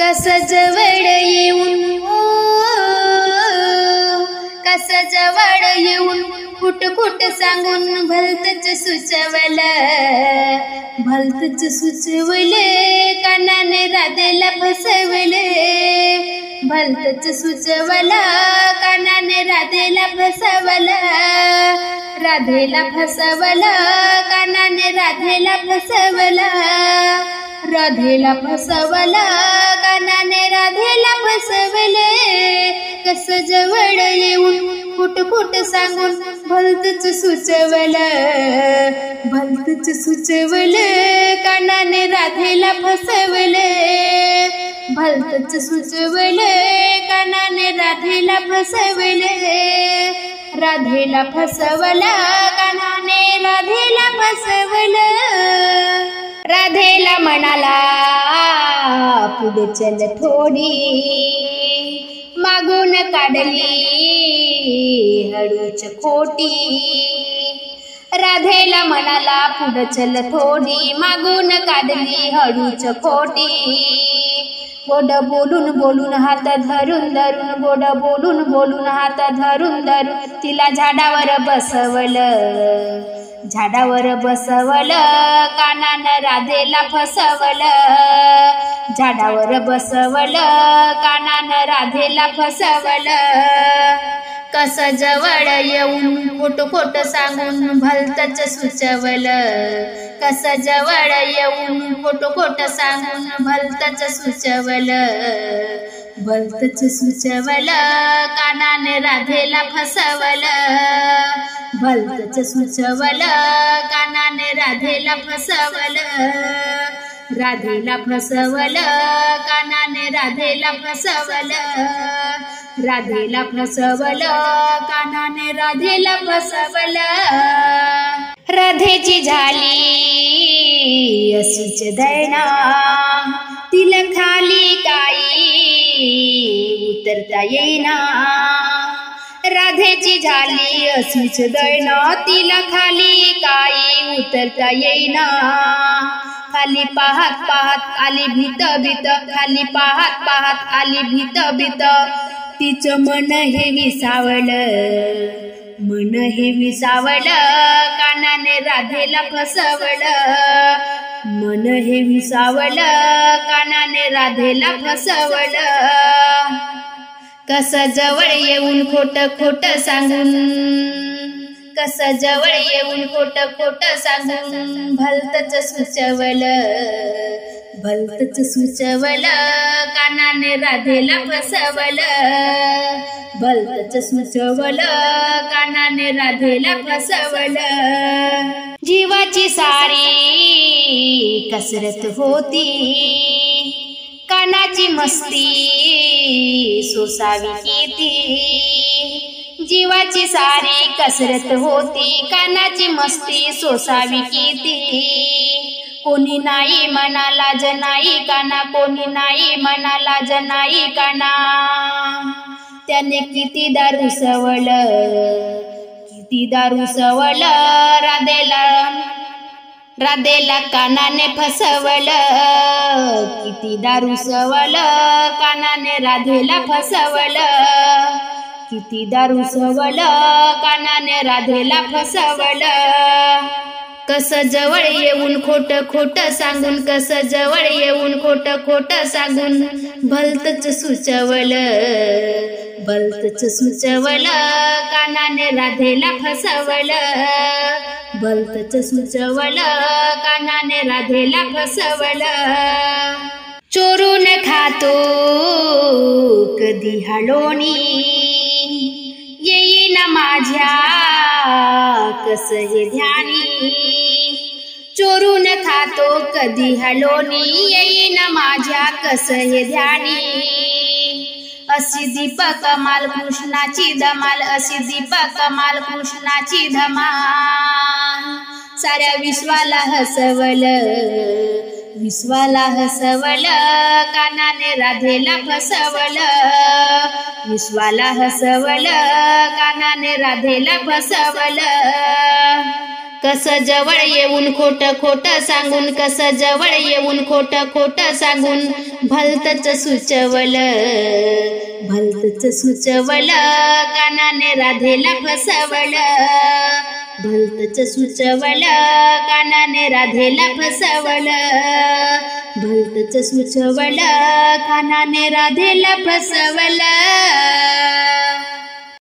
कस जवळ येऊन कस जवळ येऊन कुट कुट सांगून भलतच सुचवले कानाने राधेला फसवले भलतच सुचवला कानाने राधेला फसवला कानाने राधेला फसवला कानाने राधेला फसवले कस जवळ येऊन कुट कुट सांगून भलतच सुचवलं कानाने राधेला फसवले भलतच सुचवलं कानाने राधेला फसवले राधेला फसवला कानाने राधेला फसवलं राधेला म्हणाला पुढे चल थोडी मागून काढली हळूच खोटी राधेला म्हणाला पुढे चल थोडी मागून काढली हळूच खोटी गोड बोलून बोलून हात धरून धरून गोड बोलून बोलून हात धरून धरून तिला झाडावर बसवलं कानानं राधेला फसवलं झाडावर बसवलं कानानं राधेला फसवलं कस जवळ येऊन खोट खोट सांगून भलतच सुचवलं कस जवळ येऊन खोट खोट सांगून भलतच सुचवलं कानाने राधेला फसवलं भलतच सुचवलं कानाने राधेला फसवलं कानाने राधेला फसवलं कानाने राधेला फसवलं राधेची झाली अशीच दैना तिला खाली काही उतरता येईना राधेची झाली अशीच दैना तिला खाली काही उतरता येईना खाली पाहत पाहत आली भीत भीत खाली पाहत पाहत आली भीत भीत तिचं मन हे विसावलं कानाने राधेला फसवलं मन हे विसावलं कानाने राधेला फसवलं कस जवळ येऊन खोट खोट सांगून कस जवळ येऊन खोट खोट सांगून भलतच सुचवलं कानाने राधेला फसवलं भलतच सुचवलं कानाने राधेला फसवलं जीवाची सारी कसरत होती कानाची मस्ती सोसावी किती जीवाची सारी कसरत होती कानाची मस्ती सोसावी किती कोणी नाही म्हणाला जनाई काना कोणी नाही म्हणाला जनाई काना त्याने किती दारू सवलं राधेला कानाने फसवलं किती दारू सवलं कानाने राधेला फसवलं किती दारू सवलं कानाने राधेला फसवलं कस जवळ येऊन खोट खोट सांगून कस जवळ येऊन खोट खोट सांगून भलतच सुचवलं कानाने राधेला फसवलं भलतच सुचवलं कानाने राधेला फसवलं चोरून खातो कधी हळोणी येईना माझ्या कस हे ध्यानी चोरून खातो कधी हळोणी येईना माझ्या कस हे ध्यानी अशी दीपक कमाल कृष्णाची धमाल अशी दीपक कमाल कृष्णाची धमाल साऱ्या विश्वाला हसवलं कानाने राधेला फसवलं विश्वाला हसवलं कानाने राधेला फसवलं कस जवळ येऊन खोट खोट सांगून, कस जवळ येऊन खोट खोट सांगून भलतच सुचवल, भलतच सुचवल, कानाने राधेला फसवल, भलतच सुचवल, कानाने राधेला फसवल, भलतच सुचवल, कानाने राधेला फसवल.